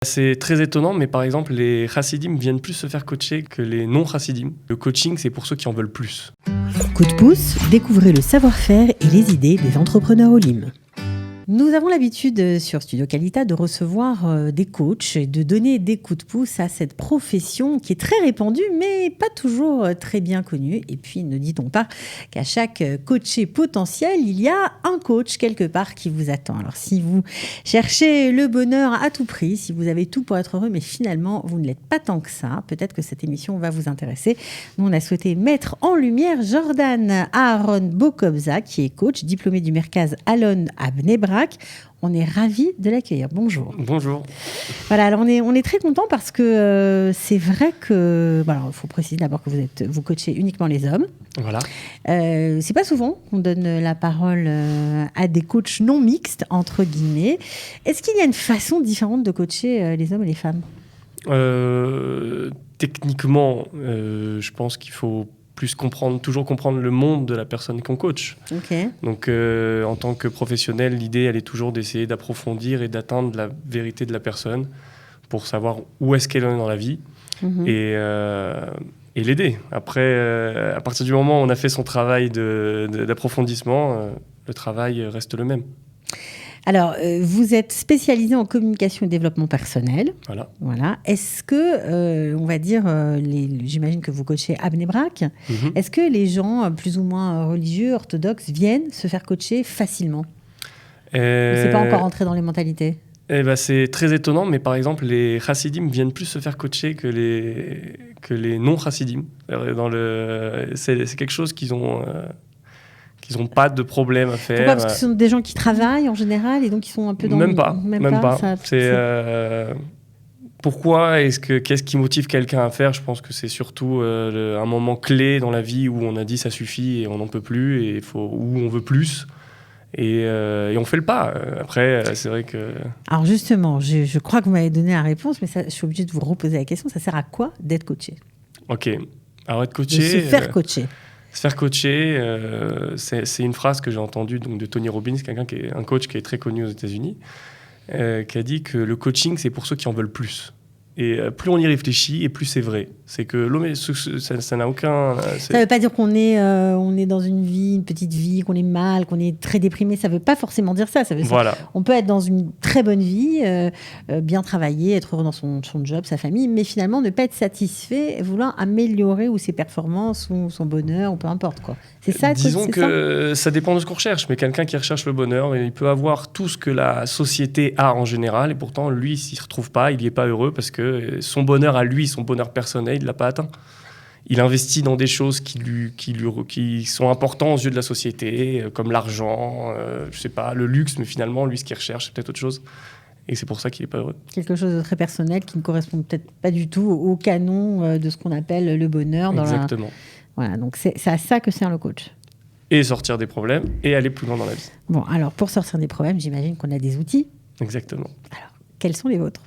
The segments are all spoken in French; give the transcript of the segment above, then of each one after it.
C'est très étonnant, mais par exemple, les chassidim viennent plus se faire coacher que les non-chassidim. Le coaching, c'est pour ceux qui en veulent plus. Coup de pouce, découvrez le savoir-faire et les idées des entrepreneurs Olim. Nous avons l'habitude sur Studio Qualita de recevoir des coachs et de donner des coups de pouce à cette profession qui est très répandue mais pas toujours très bien connue. Et puis ne dit-on pas qu'à chaque coaché potentiel, il y a un coach quelque part qui vous attend. Alors si vous cherchez le bonheur à tout prix, si vous avez tout pour être heureux mais finalement vous ne l'êtes pas tant que ça, peut-être que cette émission va vous intéresser. Nous on a souhaité mettre en lumière Jordan Aaron Bokobza qui est coach, diplômé du Merkaz Alon à Bnei Brak. On est ravis de l'accueillir. Bonjour. Bonjour. Voilà, alors on est très content parce que c'est vrai que... Bon, il faut préciser d'abord que vous coachez uniquement les hommes. Voilà. C'est pas souvent qu'on donne la parole à des coachs non mixtes, entre guillemets. Est-ce qu'il y a une façon différente de coacher les hommes et les femmes ? Techniquement, je pense qu'il faut toujours comprendre le monde de la personne qu'on coach. Okay. Donc, en tant que professionnel, l'idée, elle est toujours d'essayer d'approfondir et d'atteindre la vérité de la personne pour savoir où est-ce qu'elle en est dans la vie et l'aider. Après, à partir du moment où on a fait son travail d'approfondissement, le travail reste le même. Alors, vous êtes spécialisé en communication et développement personnel. Voilà. Est-ce que, on va dire, j'imagine que vous coachez à Bnei Brak, est-ce que les gens plus ou moins religieux, orthodoxes, viennent se faire coacher facilement ? Ou c'est pas encore entré dans les mentalités ? C'est très étonnant, mais par exemple, les chassidim viennent plus se faire coacher que les non-chassidim. C'est quelque chose qu'ils ont... Ils n'ont pas de problème à faire. Pourquoi ? Parce que ce sont des gens qui travaillent en général et donc ils sont un peu dans... Même pas. Ça, pourquoi qu'est-ce qui motive quelqu'un à faire ? Je pense que c'est surtout un moment clé dans la vie où on a dit ça suffit et on n'en peut plus et où on veut plus et on fait le pas. Après, c'est vrai que... Alors justement, je crois que vous m'avez donné la réponse, mais je suis obligée de vous reposer la question. Ça sert à quoi d'être coaché ? Ok. Alors être coaché... De se faire coacher. Se faire coacher, c'est une phrase que j'ai entendue donc, de Tony Robbins, un coach qui est très connu aux États-Unis, qui a dit que le coaching, c'est pour ceux qui en veulent plus. Et plus on y réfléchit, et plus c'est vrai. C'est que l'homme, ça n'a aucun... Ça ne veut pas dire qu'on est dans une petite vie, qu'on est mal, qu'on est très déprimé. Ça ne veut pas forcément dire ça. Voilà. On peut être dans une très bonne vie, bien travailler, être heureux dans son job, sa famille, mais finalement ne pas être satisfait, vouloir améliorer ou ses performances ou son bonheur, ou peu importe, quoi. C'est ça. Disons que ça dépend de ce qu'on recherche. Mais quelqu'un qui recherche le bonheur, il peut avoir tout ce que la société a en général. Et pourtant, lui, s'il ne se retrouve pas, il n'y est pas heureux parce que son bonheur à lui, son bonheur personnel, il ne l'a pas atteint. Il investit dans des choses qui sont importantes aux yeux de la société, comme l'argent, je sais pas, le luxe, mais finalement, lui, ce qu'il recherche, c'est peut-être autre chose. Et c'est pour ça qu'il n'est pas heureux. Quelque chose de très personnel qui ne correspond peut-être pas du tout au canon de ce qu'on appelle le bonheur. Exactement. Voilà, donc c'est à ça que sert le coach. Et sortir des problèmes et aller plus loin dans la vie. Bon, alors pour sortir des problèmes, j'imagine qu'on a des outils. Exactement. Alors, quels sont les vôtres ?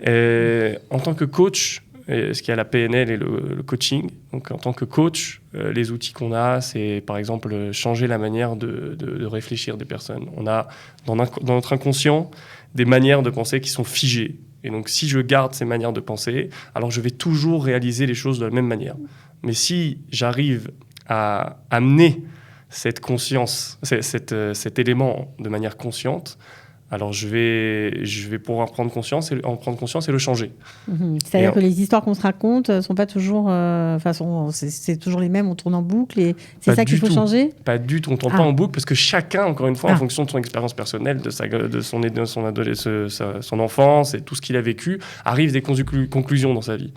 En tant que coach, ce qu'il y a la PNL et le coaching. Donc, en tant que coach, les outils qu'on a, c'est par exemple changer la manière de réfléchir des personnes. On a dans notre inconscient des manières de penser qui sont figées. Et donc, si je garde ces manières de penser, alors je vais toujours réaliser les choses de la même manière. Mais si j'arrive à amener cette conscience, cet élément de manière consciente, alors je vais pouvoir en prendre conscience et le changer. C'est-à-dire que les histoires qu'on se raconte ne sont pas toujours... c'est toujours les mêmes, on tourne en boucle et c'est ça qu'il faut changer ? Pas du tout, on ne tourne pas en boucle parce que chacun, encore une fois, en fonction de son expérience personnelle, de son enfance et tout ce qu'il a vécu, arrive à des conclusions dans sa vie.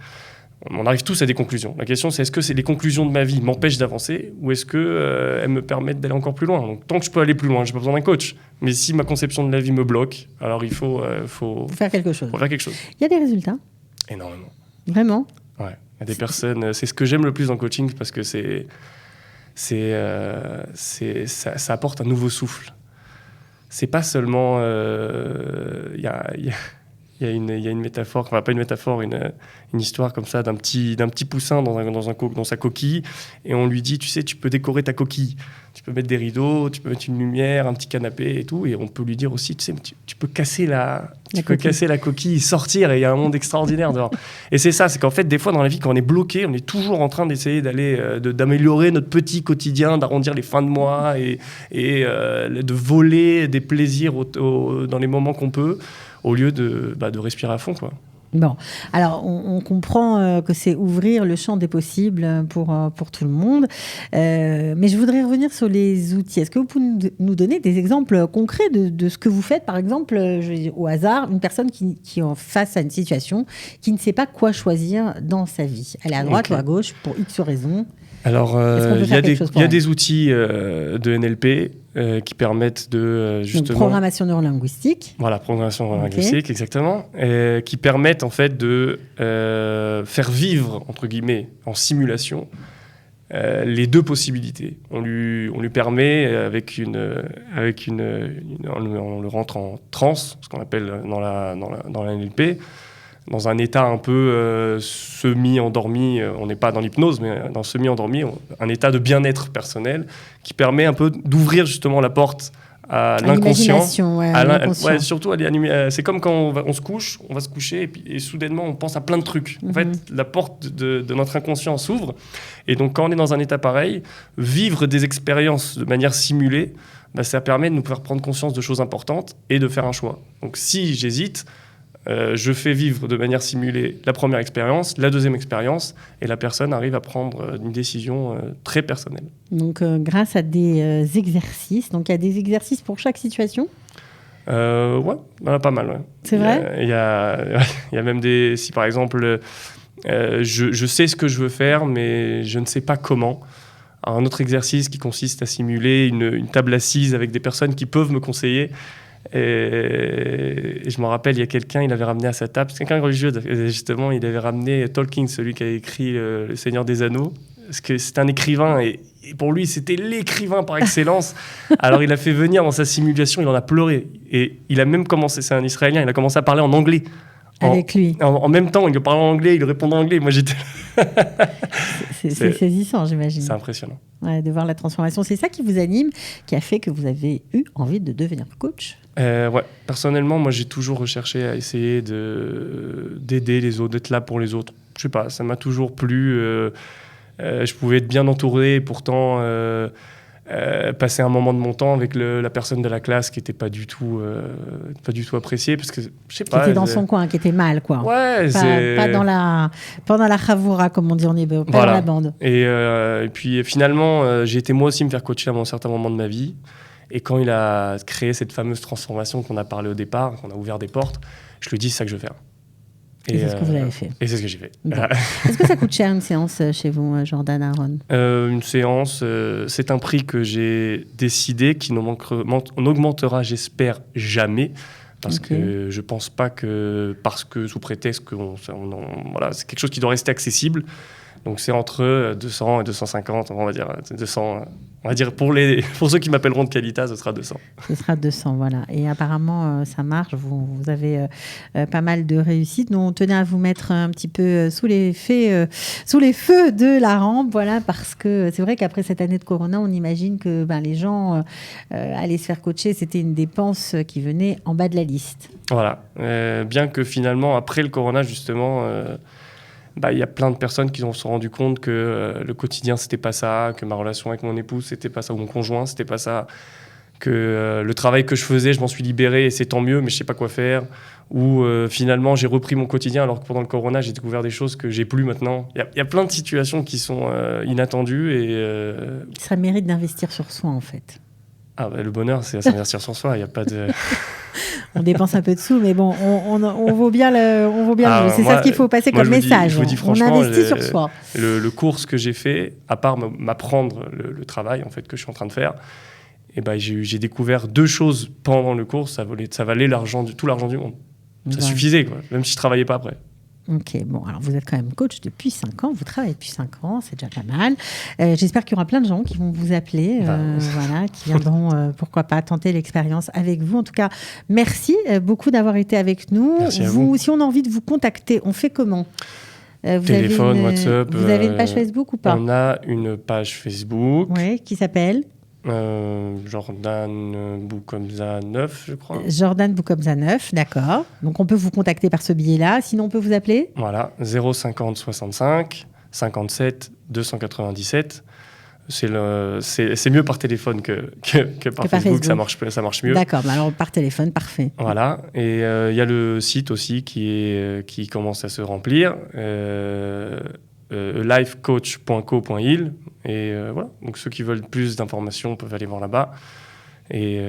On arrive tous à des conclusions. La question, c'est est-ce que les conclusions de ma vie m'empêchent d'avancer ou est-ce qu'elles me permettent d'aller encore plus loin ? Donc, tant que je peux aller plus loin, je n'ai pas besoin d'un coach. Mais si ma conception de la vie me bloque, alors il faut faire quelque chose. Il y a des résultats ? Énormément. Vraiment ? Ouais. Il y a des personnes... C'est ce que j'aime le plus en coaching parce que ça apporte un nouveau souffle. C'est pas seulement... Il y a une métaphore, enfin pas une métaphore, une histoire comme ça d'un petit poussin dans sa coquille, et on lui dit, tu sais, tu peux décorer ta coquille, tu peux mettre des rideaux, tu peux mettre une lumière, un petit canapé et tout, et on peut lui dire aussi, tu sais, tu peux casser Tu peux casser la coquille, sortir, et il y a un monde extraordinaire dehors. Et c'est ça, c'est qu'en fait, des fois, dans la vie, quand on est bloqué, on est toujours en train d'essayer d'améliorer notre petit quotidien, d'arrondir les fins de mois et de voler des plaisirs dans les moments qu'on peut, au lieu de respirer à fond, quoi. Bon, alors on comprend que c'est ouvrir le champ des possibles pour tout le monde, mais je voudrais revenir sur les outils. Est-ce que vous pouvez nous donner des exemples concrets de ce que vous faites? Par exemple, au hasard, une personne qui est face à une situation, qui ne sait pas quoi choisir dans sa vie. Elle est à droite ou à gauche pour X raisons. Alors, il y a des outils de NLP qui permettent de justement... Donc, programmation neurolinguistique. Voilà, programmation neurolinguistique, exactement. Qui permettent en fait de faire vivre, entre guillemets, en simulation, les deux possibilités. On lui permet, on le rentre en transe, ce qu'on appelle dans la NLP, dans un état un peu semi-endormi, on n'est pas dans l'hypnose, mais dans semi-endormi, un état de bien-être personnel qui permet un peu d'ouvrir justement la porte à l'inconscient. Surtout c'est comme quand on se couche, on va se coucher et soudainement on pense à plein de trucs. En fait, la porte de notre inconscient s'ouvre, et donc quand on est dans un état pareil, vivre des expériences de manière simulée, ça permet de nous faire prendre conscience de choses importantes et de faire un choix. Donc si j'hésite, je fais vivre de manière simulée la première expérience, la deuxième expérience, et la personne arrive à prendre une décision très personnelle. Donc, grâce à des exercices. Donc, il y a des exercices pour chaque situation ? Ouais, il y en a pas mal. Ouais. C'est vrai ? Il y a même des... Si, par exemple, je sais ce que je veux faire, mais je ne sais pas comment. Un autre exercice qui consiste à simuler une table assise avec des personnes qui peuvent me conseiller. Et je me rappelle, il y a quelqu'un, il avait ramené à sa table, c'est quelqu'un religieux, justement, il avait ramené Tolkien, celui qui a écrit Le Seigneur des Anneaux, parce que c'est un écrivain, et pour lui, c'était l'écrivain par excellence. Alors, il a fait venir dans sa simulation, il en a pleuré. Et il a même commencé, c'est un Israélien, il a commencé à parler en anglais. Avec lui. En même temps, il lui parlait en anglais, il lui répondait en anglais. Moi, j'étais... c'est saisissant, j'imagine. C'est impressionnant. Ouais, de voir la transformation. C'est ça qui vous anime, qui a fait que vous avez eu envie de devenir coach ? Ouais. Personnellement, moi, j'ai toujours recherché à essayer d'aider les autres, d'être là pour les autres. Je sais pas, ça m'a toujours plu. Je pouvais être bien entouré, et pourtant... passer un moment de mon temps avec la personne de la classe qui n'était pas du tout appréciée, parce que je sais pas. Qui était dans son coin, qui était mal, quoi. Ouais, pas dans la chavoura, comme on dit en hébreu, pas dans la bande. Et puis finalement, j'ai été moi aussi me faire coacher à un certain moment de ma vie. Et quand il a créé cette fameuse transformation qu'on a parlé au départ, qu'on a ouvert des portes, je lui ai dit, c'est ça que je veux faire. Et c'est ce que vous avez fait. Et c'est ce que j'ai fait. Bon. Est-ce que ça coûte cher une séance chez vous, Jordan Aaron ? Une séance, c'est un prix que j'ai décidé qui n'augmentera, j'espère, jamais. Parce que je ne pense pas que, parce que sous prétexte que voilà, c'est quelque chose qui doit rester accessible. Donc c'est entre 200 et 250, on va dire 200. On va dire pour ceux qui m'appelleront de Qualitas, ce sera 200. Ce sera 200, voilà. Et apparemment, ça marche. Vous avez pas mal de réussite. Nous, on tenait à vous mettre un petit peu sous les feux de la rampe, voilà, parce que c'est vrai qu'après cette année de Corona, on imagine que les gens allaient se faire coacher. C'était une dépense qui venait en bas de la liste. Voilà. Bien que finalement, après le Corona, justement... y a plein de personnes qui se sont rendues compte que le quotidien, c'était pas ça, que ma relation avec mon épouse, c'était pas ça, ou mon conjoint, c'était pas ça, que le travail que je faisais, je m'en suis libéré et c'est tant mieux, mais je sais pas quoi faire. Ou finalement, j'ai repris mon quotidien alors que pendant le Corona, j'ai découvert des choses que j'ai plus maintenant. Il y a plein de situations qui sont inattendues et... Ça mérite d'investir sur soi, en fait. Le bonheur, c'est à s'investir sur soi, il n'y a pas de... On dépense un peu de sous, mais bon, on vaut bien le jeu. C'est ça qu'il faut passer comme message. Je vous dis franchement, on investit sur soi. Le cours que j'ai fait, à part m'apprendre le travail en fait, que je suis en train de faire, j'ai découvert 2 choses pendant le cours, ça valait tout l'argent du monde. Ça suffisait, quoi, même si je ne travaillais pas après. Ok, bon, alors vous êtes quand même coach depuis 5 ans, vous travaillez depuis 5 ans, c'est déjà pas mal. J'espère qu'il y aura plein de gens qui vont vous appeler, qui viendront, pourquoi pas, tenter l'expérience avec vous. En tout cas, merci beaucoup d'avoir été avec nous. Merci à vous. Si on a envie de vous contacter, on fait comment ? Téléphone, WhatsApp. Vous avez une page Facebook ou pas ? On a une page Facebook. Oui, qui s'appelle ? Jordan Boukomza 9, je crois. Jordan Boukomza 9, d'accord. Donc on peut vous contacter par ce biais-là. Sinon, on peut vous appeler ? Voilà, 050 65 57 297. C'est mieux par téléphone que par Facebook. Ça marche mieux. D'accord, alors par téléphone, parfait. Voilà, et il y a le site aussi qui commence à se remplir, lifecoach.co.il, et voilà, donc ceux qui veulent plus d'informations peuvent aller voir là-bas. Et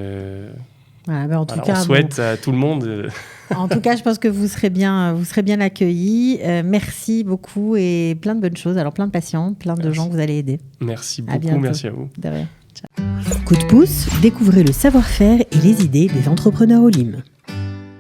en tout cas, on souhaite à tout le monde. En tout cas, je pense que vous serez bien accueillis. Merci beaucoup et plein de bonnes choses. Alors, plein de patients, plein de gens que vous allez aider. Merci beaucoup, merci à vous. De rien. Ciao. Coup de pouce, découvrez le savoir-faire et les idées des entrepreneurs Olim.